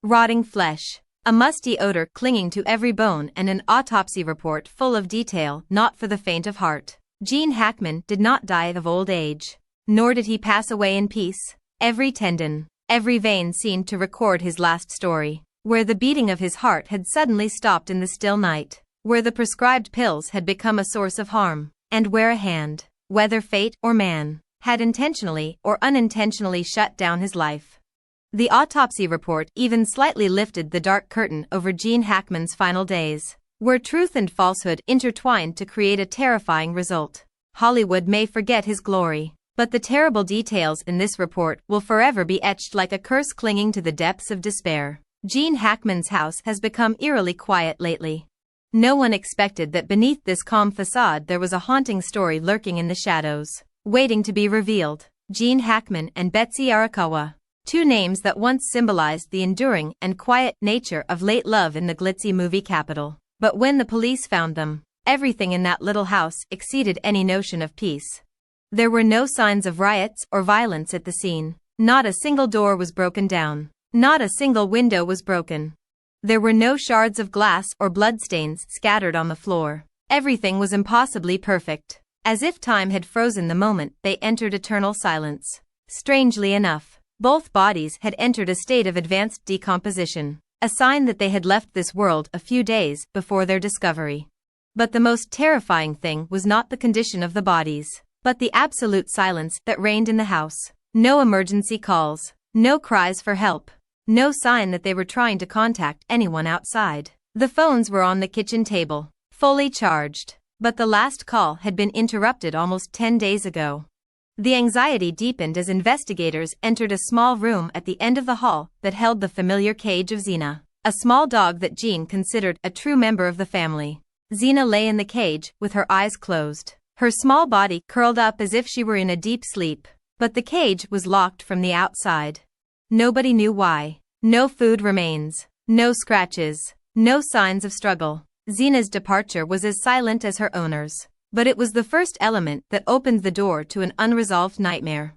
rotting flesh, a musty odor clinging to every bone, and an autopsy report full of detail not for the faint of heart. Gene Hackman did not die of old age, nor did he pass away in peace. Every tendon, every vein seemed to record his last story, where the beating of his heart had suddenly stopped in the still night, where the prescribed pills had become a source of harm, and where a hand, whether fate or man, had intentionally or unintentionally shut down his life. The autopsy report even slightly lifted the dark curtain over Gene Hackman's final days, where truth and falsehood intertwined to create a terrifying result. Hollywood may forget his glory, but the terrible details in this report will forever be etched like a curse clinging to the depths of despair. Gene Hackman's house has become eerily quiet lately. No one expected that beneath this calm facade there was a haunting story lurking in the shadows, waiting to be revealed. Gene Hackman and Betsy Arakawa, two names that once symbolized the enduring and quiet nature of late love in the glitzy movie capital. But when the police found them, everything in that little house exceeded any notion of peace. There were no signs of riots or violence at the scene. Not a single door was broken down. Not a single window was broken. There were no shards of glass or bloodstains scattered on the floor. Everything was impossibly perfect, as if time had frozen the moment they entered eternal silence. Strangely enough, both bodies had entered a state of advanced decomposition, a sign that they had left this world a few days before their discovery. But the most terrifying thing was not the condition of the bodies, but the absolute silence that reigned in the house. No emergency calls, no cries for help, no sign that they were trying to contact anyone outside. The phones were on the kitchen table, fully charged, but the last call had been interrupted almost 10 days ago. The anxiety deepened as investigators entered a small room at the end of the hall that held the familiar cage of Xena, a small dog that Gene considered a true member of the family. Xena lay in the cage with her eyes closed, her small body curled up as if she were in a deep sleep, but the cage was locked from the outside. Nobody knew why. No food remains, no scratches, no signs of struggle. Xena's departure was as silent as her owner's. But it was the first element that opened the door to an unresolved nightmare.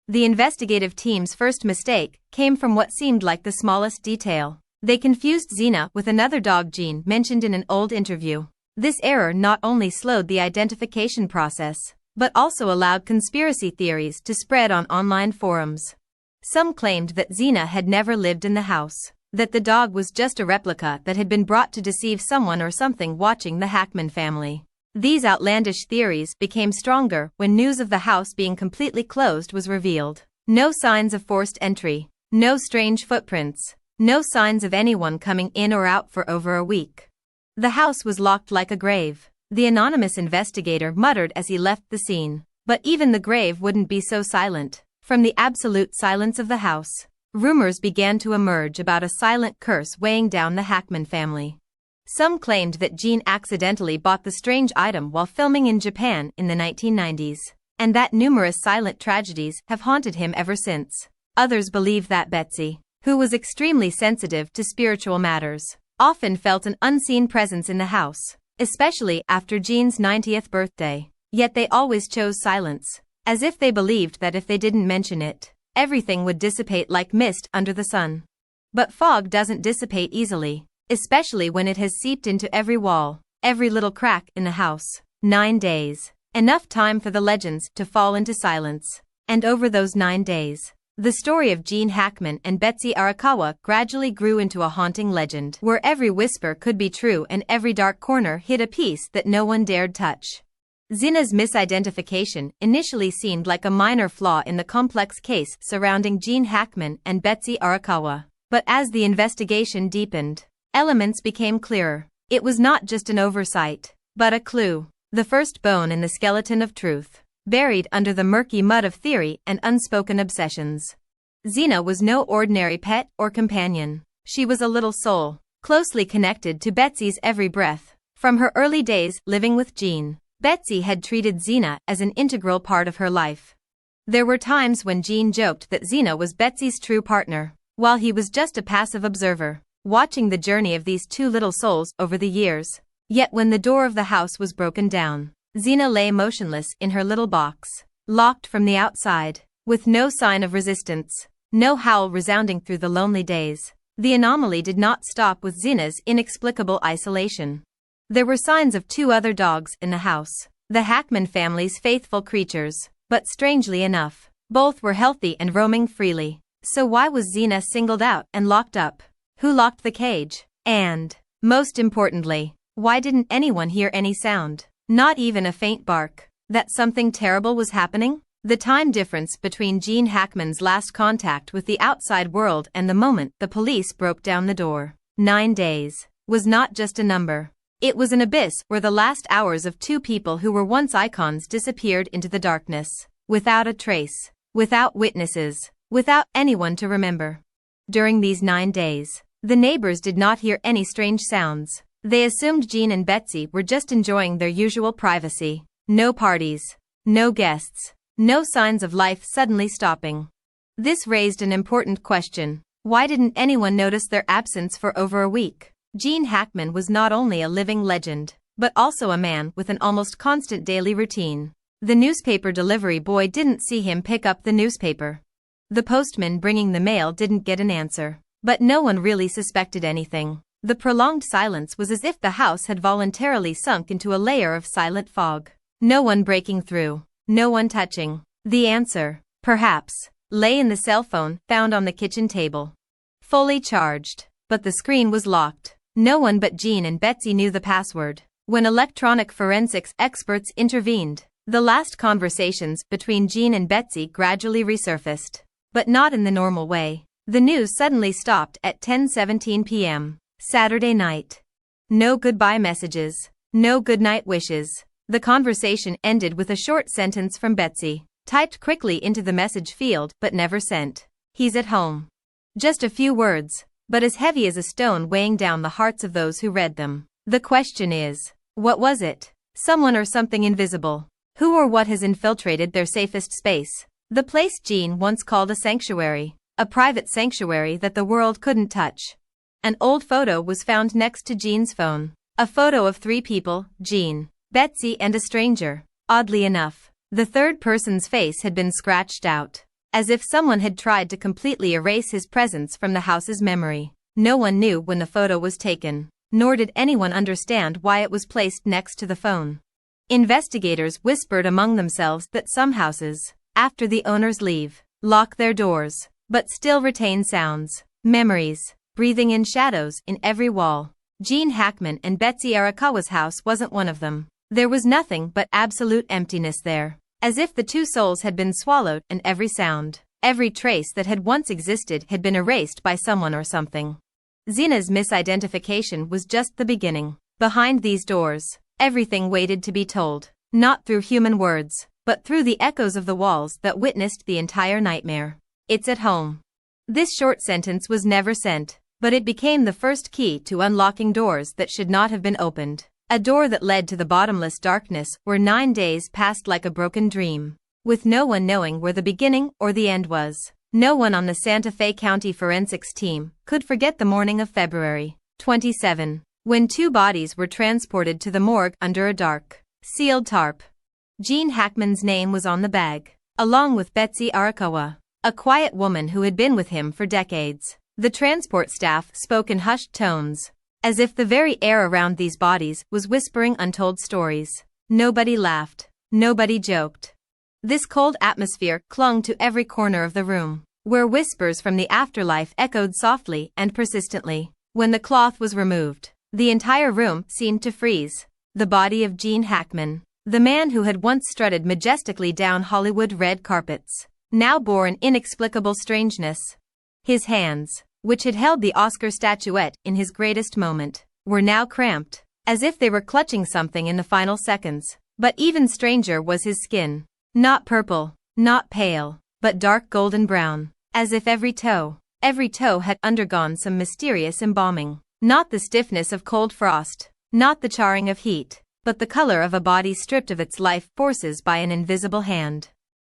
The investigative team's first mistake came from what seemed like the smallest detail. They confused Xena with another dog Gene mentioned in an old interview. This error not only slowed the identification process, but also allowed conspiracy theories to spread on online forums. Some claimed that Xena had never lived in the house, that the dog was just a replica that had been brought to deceive someone or something watching the Hackman family. These outlandish theories became stronger when news of the house being completely closed was revealed. No signs of forced entry, no strange footprints, no signs of anyone coming in or out for over a week. The house was locked like a grave, the anonymous investigator muttered as he left the scene. But even the grave wouldn't be so silent. From the absolute silence of the house, rumors began to emerge about a silent curse weighing down the Hackman family. Some claimed that Gene accidentally bought the strange item while filming in Japan in the 1990s, and that numerous silent tragedies have haunted him ever since. Others believe that Betsy, who was extremely sensitive to spiritual matters, often felt an unseen presence in the house, especially after Gene's 90th birthday. Yet they always chose silence, as if they believed that if they didn't mention it, everything would dissipate like mist under the sun. But fog doesn't dissipate easily, especially when it has seeped into every wall, every little crack in the house. 9 days. Enough time for the legends to fall into silence. And over those 9 days, the story of Gene Hackman and Betsy Arakawa gradually grew into a haunting legend, where every whisper could be true and every dark corner hid a piece that no one dared touch. Xena's misidentification initially seemed like a minor flaw in the complex case surrounding Gene Hackman and Betsy Arakawa. But as the investigation deepened, elements became clearer. It was not just an oversight, but a clue, the first bone in the skeleton of truth, buried under the murky mud of theory and unspoken obsessions. Xena was no ordinary pet or companion. She was a little soul, closely connected to Betsy's every breath. From her early days living with Gene, Betsy had treated Xena as an integral part of her life. There were times when Gene joked that Xena was Betsy's true partner, while he was just a passive observer, watching the journey of these two little souls over the years. Yet when the door of the house was broken down, Xena lay motionless in her little box, locked from the outside, with no sign of resistance, no howl resounding through the lonely days. The anomaly did not stop with Zena's inexplicable isolation. There were signs of two other dogs in the house, the Hackman family's faithful creatures, but strangely enough, both were healthy and roaming freely. So why was Zena singled out and locked up? Who locked the cage? And, most importantly, why didn't anyone hear any sound? Not even a faint bark. That something terrible was happening? The time difference between Gene Hackman's last contact with the outside world and the moment the police broke down the door, 9 days, was not just a number. It was an abyss where the last hours of two people who were once icons disappeared into the darkness, without a trace, without witnesses, without anyone to remember. During these 9 days, the neighbors did not hear any strange sounds. They assumed Jean and Betsy were just enjoying their usual privacy. No parties, no guests, no signs of life suddenly stopping. This raised an important question. Why didn't anyone notice their absence for over a week? Gene Hackman was not only a living legend, but also a man with an almost constant daily routine. The newspaper delivery boy didn't see him pick up the newspaper. The postman bringing the mail didn't get an answer. But no one really suspected anything. The prolonged silence was as if the house had voluntarily sunk into a layer of silent fog. No one breaking through. No one touching. The answer, perhaps, lay in the cell phone found on the kitchen table. Fully charged, but the screen was locked. No one but Jean and Betsy knew the password. When electronic forensics experts intervened, the last conversations between Jean and Betsy gradually resurfaced. But not in the normal way. The news suddenly stopped at 10:17 p.m. Saturday night. No goodbye messages, no goodnight wishes. The conversation ended with a short sentence from Betsy, typed quickly into the message field but never sent. He's at home. Just a few words, but as heavy as a stone weighing down the hearts of those who read them. The question is, what was it? Someone or something invisible? Who or what has infiltrated their safest space? The place Jean once called a sanctuary. A private sanctuary that the world couldn't touch. An old photo was found next to Jean's phone. A photo of 3 people, Jean, Betsy and a stranger. Oddly enough, the third person's face had been scratched out, as if someone had tried to completely erase his presence from the house's memory. No one knew when the photo was taken, nor did anyone understand why it was placed next to the phone. Investigators whispered among themselves that some houses, after the owners leave, lock their doors, but still retain sounds, memories, breathing in shadows in every wall. Gene Hackman and Betsy Arakawa's house wasn't one of them. There was nothing but absolute emptiness there, as if the two souls had been swallowed and every sound, every trace that had once existed had been erased by someone or something. Zena's misidentification was just the beginning. Behind these doors, everything waited to be told, not through human words, but through the echoes of the walls that witnessed the entire nightmare. It's at home. This short sentence was never sent, but it became the first key to unlocking doors that should not have been opened. A door that led to the bottomless darkness where 9 days passed like a broken dream, with no one knowing where the beginning or the end was. No one on the Santa Fe County forensics team could forget the morning of February 27, when 2 bodies were transported to the morgue under a dark, sealed tarp. Gene Hackman's name was on the bag, along with Betsy Arakawa, a quiet woman who had been with him for decades. The transport staff spoke in hushed tones, as if the very air around these bodies was whispering untold stories. Nobody laughed. Nobody joked. This cold atmosphere clung to every corner of the room, where whispers from the afterlife echoed softly and persistently. When the cloth was removed, the entire room seemed to freeze. The body of Gene Hackman, the man who had once strutted majestically down Hollywood red carpets, now bore an inexplicable strangeness. His hands, which had held the Oscar statuette in his greatest moment, were now cramped, as if they were clutching something in the final seconds. But even stranger was his skin. Not purple, not pale, but dark golden brown, as if every toe had undergone some mysterious embalming. Not the stiffness of cold frost, not the charring of heat, but the color of a body stripped of its life forces by an invisible hand.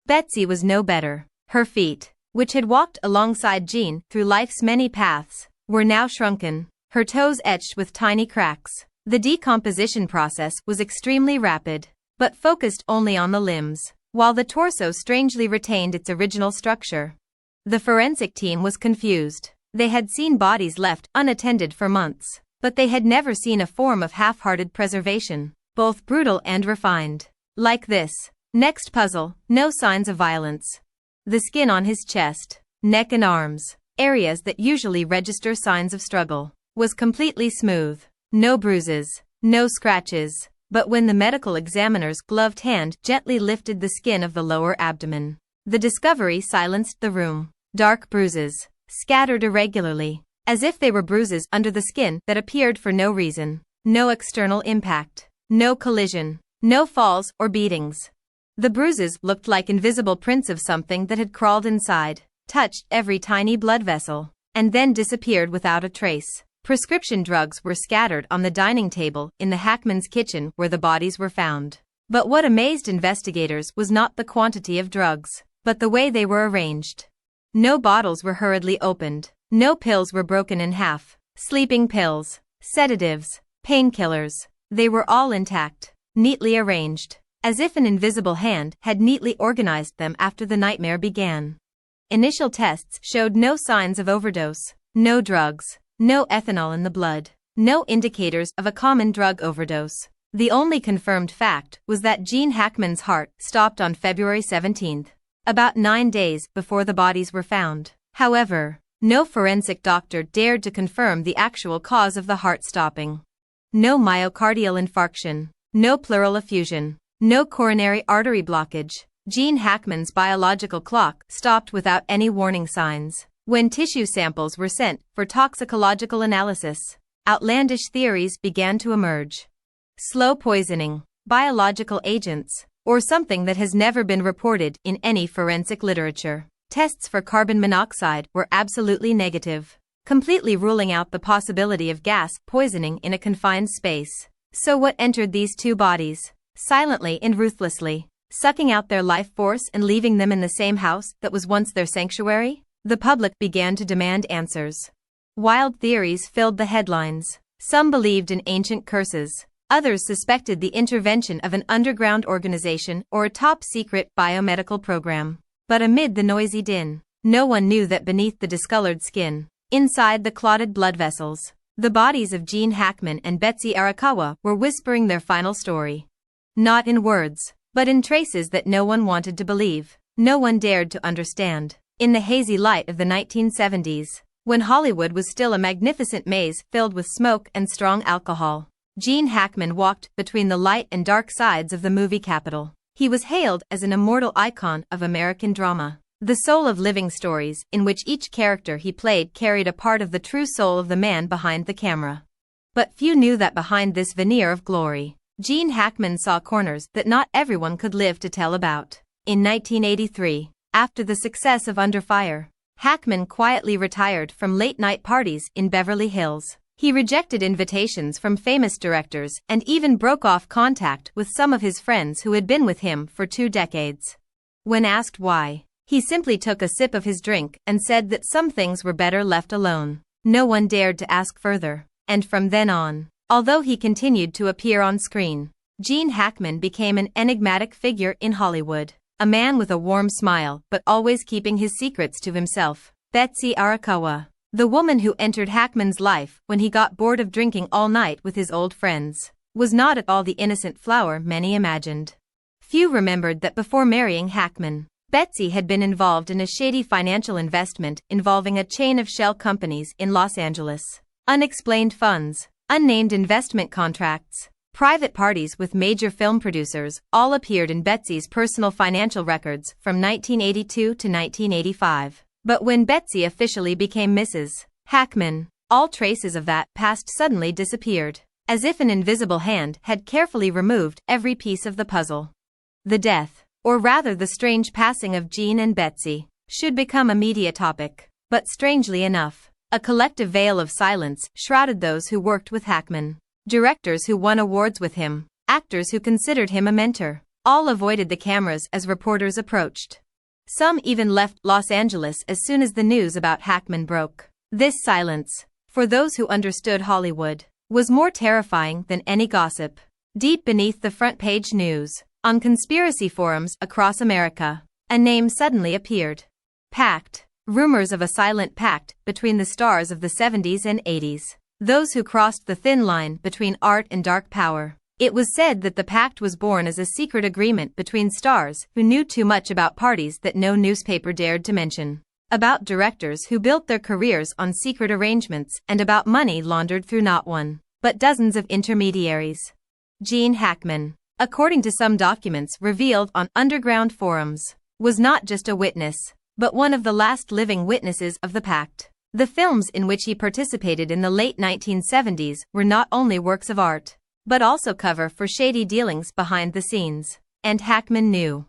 Betsy was no better. Her feet, which had walked alongside Jean through life's many paths, were now shrunken, her toes etched with tiny cracks. The decomposition process was extremely rapid, but focused only on the limbs, while the torso strangely retained its original structure. The forensic team was confused. They had seen bodies left unattended for months, but they had never seen a form of half-hearted preservation, both brutal and refined. Like this. Next puzzle, no signs of violence. The skin on his chest, neck and arms, areas that usually register signs of struggle, was completely smooth. No bruises, no scratches, but when the medical examiner's gloved hand gently lifted the skin of the lower abdomen, the discovery silenced the room. Dark bruises, scattered irregularly, as if they were bruises under the skin that appeared for no reason. No external impact, no collision, no falls or beatings. The bruises looked like invisible prints of something that had crawled inside, touched every tiny blood vessel, and then disappeared without a trace. Prescription drugs were scattered on the dining table in the Hackman's kitchen where the bodies were found. But what amazed investigators was not the quantity of drugs, but the way they were arranged. No bottles were hurriedly opened, no pills were broken in half. Sleeping pills, sedatives, painkillers, they were all intact, neatly arranged, as if an invisible hand had neatly organized them after the nightmare began. Initial tests showed no signs of overdose, no drugs, no ethanol in the blood, no indicators of a common drug overdose. The only confirmed fact was that Gene Hackman's heart stopped on February 17, about 9 days before the bodies were found. However, no forensic doctor dared to confirm the actual cause of the heart stopping. No myocardial infarction, no pleural effusion, no coronary artery blockage. Gene Hackman's biological clock stopped without any warning signs. When tissue samples were sent for toxicological analysis, outlandish theories began to emerge. Slow poisoning, biological agents, or something that has never been reported in any forensic literature. Tests for carbon monoxide were absolutely negative, completely ruling out the possibility of gas poisoning in a confined space. So what entered these two bodies, silently and ruthlessly, sucking out their life force and leaving them in the same house that was once their sanctuary? The public began to demand answers. Wild theories filled the headlines. Some believed in ancient curses. Others suspected the intervention of an underground organization or a top-secret biomedical program. But amid the noisy din, no one knew that beneath the discolored skin, inside the clotted blood vessels, the bodies of Gene Hackman and Betsy Arakawa were whispering their final story. Not in words, but in traces that no one wanted to believe, no one dared to understand. In the hazy light of the 1970s, when Hollywood was still a magnificent maze filled with smoke and strong alcohol, Gene Hackman walked between the light and dark sides of the movie capital. He was hailed as an immortal icon of American drama, the soul of living stories in which each character he played carried a part of the true soul of the man behind the camera. But few knew that behind this veneer of glory, Gene Hackman saw corners that not everyone could live to tell about. In 1983, after the success of Under Fire, Hackman quietly retired from late-night parties in Beverly Hills. He rejected invitations from famous directors and even broke off contact with some of his friends who had been with him for 2 decades. When asked why, he simply took a sip of his drink and said that some things were better left alone. No one dared to ask further. And from then on, although he continued to appear on screen, Gene Hackman became an enigmatic figure in Hollywood. A man with a warm smile but always keeping his secrets to himself. Betsy Arakawa, the woman who entered Hackman's life when he got bored of drinking all night with his old friends, was not at all the innocent flower many imagined. Few remembered that before marrying Hackman, Betsy had been involved in a shady financial investment involving a chain of shell companies in Los Angeles. Unexplained funds, unnamed investment contracts, private parties with major film producers all appeared in Betsy's personal financial records from 1982 to 1985. But when Betsy officially became Mrs. Hackman, all traces of that past suddenly disappeared, as if an invisible hand had carefully removed every piece of the puzzle. The death, or rather the strange passing of Gene and Betsy, should become a media topic. But strangely enough, a collective veil of silence shrouded those who worked with Hackman. Directors who won awards with him, actors who considered him a mentor, all avoided the cameras as reporters approached. Some even left Los Angeles as soon as the news about Hackman broke. This silence, for those who understood Hollywood, was more terrifying than any gossip. Deep beneath the front-page news, on conspiracy forums across America, a name suddenly appeared. Packed, Rumors of a silent pact between the stars of the 70s and 80s. Those who crossed the thin line between art and dark power. It was said that the pact was born as a secret agreement between stars who knew too much about parties that no newspaper dared to mention, about directors who built their careers on secret arrangements, and about money laundered through not one, but dozens of intermediaries. Gene Hackman, according to some documents revealed on underground forums, was not just a witness, but one of the last living witnesses of the pact. The films in which he participated in the late 1970s were not only works of art, but also cover for shady dealings behind the scenes. And Hackman knew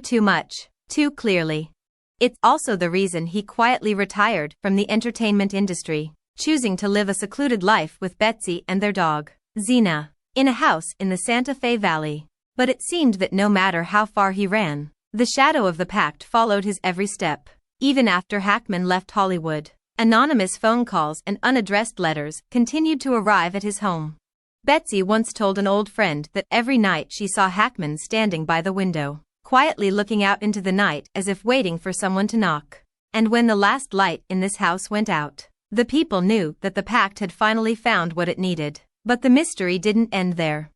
too much, too clearly. It's also the reason he quietly retired from the entertainment industry, choosing to live a secluded life with Betsy and their dog, Xena, in a house in the Santa Fe Valley. But it seemed that no matter how far he ran, the shadow of the pact followed his every step. Even after Hackman left Hollywood, anonymous phone calls and unaddressed letters continued to arrive at his home. Betsy once told an old friend that every night she saw Hackman standing by the window, quietly looking out into the night as if waiting for someone to knock. And when the last light in this house went out, the people knew that the pact had finally found what it needed. But the mystery didn't end there.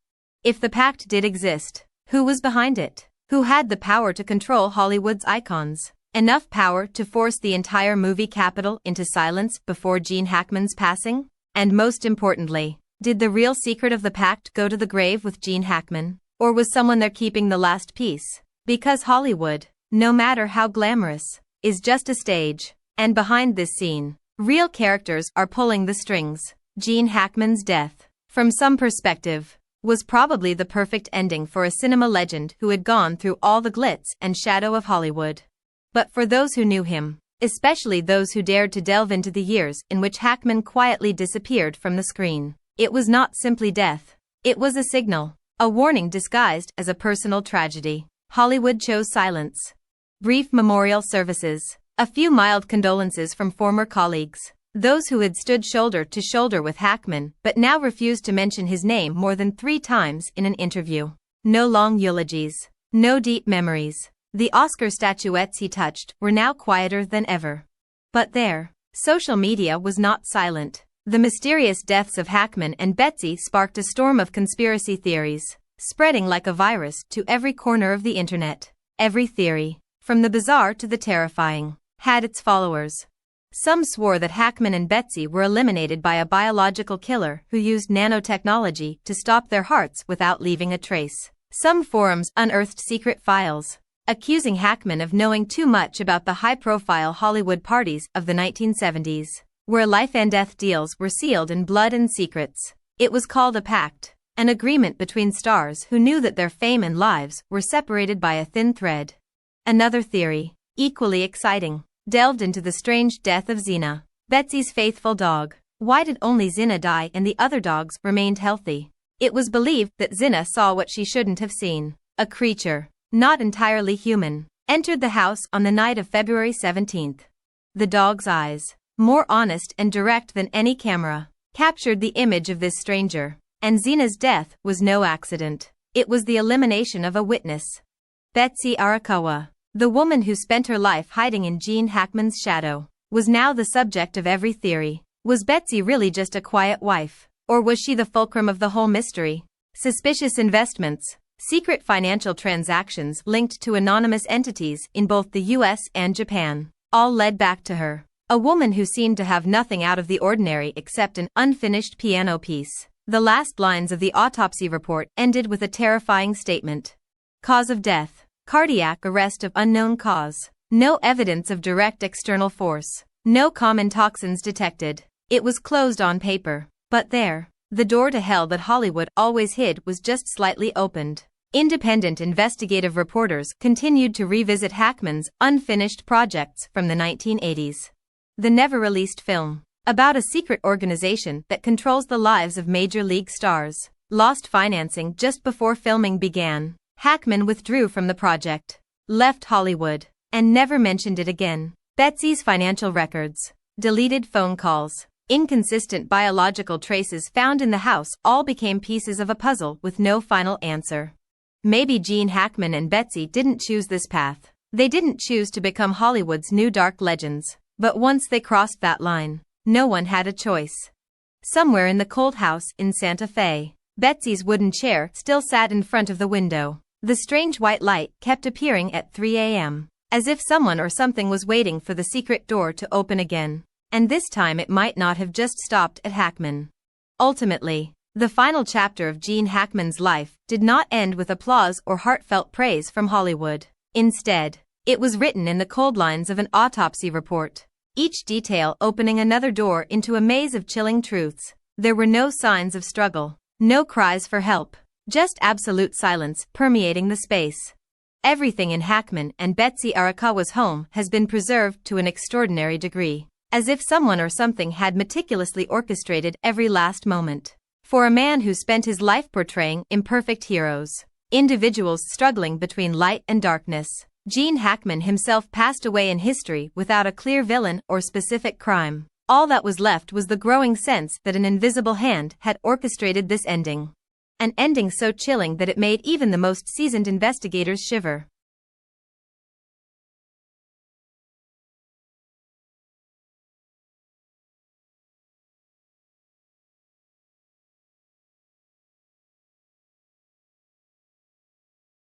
If the pact did exist, who was behind it? Who had the power to control Hollywood's icons? Enough power to force the entire movie capital into silence before Gene Hackman's passing? And most importantly, did the real secret of the pact go to the grave with Gene Hackman? Or was someone there keeping the last piece? Because Hollywood, no matter how glamorous, is just a stage. And behind this scene, real characters are pulling the strings. Gene Hackman's death, from some perspective, was probably the perfect ending for a cinema legend who had gone through all the glitz and shadow of Hollywood. But for those who knew him, especially those who dared to delve into the years in which Hackman quietly disappeared from the screen, it was not simply death. It was a signal, a warning disguised as a personal tragedy. Hollywood chose silence. Brief memorial services, a few mild condolences from former colleagues, those who had stood shoulder to shoulder with Hackman but now refused to mention his name more than 3 times in an interview. No long eulogies, no deep memories. The Oscar statuettes he touched were now quieter than ever. But there, social media was not silent. The mysterious deaths of Hackman and Betsy sparked a storm of conspiracy theories, spreading like a virus to every corner of the internet. Every theory, from the bizarre to the terrifying, had its followers. Some swore that Hackman and Betsy were eliminated by a biological killer who used nanotechnology to stop their hearts without leaving a trace. Some forums unearthed secret files, accusing Hackman of knowing too much about the high-profile Hollywood parties of the 1970s, where life and death deals were sealed in blood and secrets. It was called a pact, an agreement between stars who knew that their fame and lives were separated by a thin thread. Another theory, equally exciting, delved into the strange death of Xena, Betsy's faithful dog. Why did only Xena die and the other dogs remained healthy? It was believed that Xena saw what she shouldn't have seen. A creature, not entirely human, entered the house on the night of February 17th. The dog's eyes, more honest and direct than any camera, captured the image of this stranger. And Xena's death was no accident. It was the elimination of a witness. Betsy Arakawa, the woman who spent her life hiding in Gene Hackman's shadow, was now the subject of every theory. Was Betsy really just a quiet wife? Or was she the fulcrum of the whole mystery? Suspicious investments, secret financial transactions linked to anonymous entities in both the US and Japan, all led back to her. A woman who seemed to have nothing out of the ordinary except an unfinished piano piece. The last lines of the autopsy report ended with a terrifying statement. Cause of death: cardiac arrest of unknown cause. No evidence of direct external force. No common toxins detected. It was closed on paper. But there, the door to hell that Hollywood always hid was just slightly opened. Independent investigative reporters continued to revisit Hackman's unfinished projects from the 1980s. The never-released film, about a secret organization that controls the lives of major league stars, lost financing just before filming began. Hackman withdrew from the project, left Hollywood, and never mentioned it again. Betsy's financial records, deleted phone calls, inconsistent biological traces found in the house all became pieces of a puzzle with no final answer. Maybe Gene Hackman and Betsy didn't choose this path. They didn't choose to become Hollywood's new dark legends. But once they crossed that line, no one had a choice. Somewhere in the cold house in Santa Fe, Betsy's wooden chair still sat in front of the window. The strange white light kept appearing at 3 a.m., as if someone or something was waiting for the secret door to open again. And this time it might not have just stopped at Hackman. Ultimately, the final chapter of Gene Hackman's life did not end with applause or heartfelt praise from Hollywood. Instead, it was written in the cold lines of an autopsy report, each detail opening another door into a maze of chilling truths. There were no signs of struggle, no cries for help, just absolute silence permeating the space. Everything in Hackman and Betsy Arakawa's home has been preserved to an extraordinary degree, as if someone or something had meticulously orchestrated every last moment. For a man who spent his life portraying imperfect heroes, individuals struggling between light and darkness, Gene Hackman himself passed away in history without a clear villain or specific crime. All that was left was the growing sense that an invisible hand had orchestrated this ending. An ending so chilling that it made even the most seasoned investigators shiver.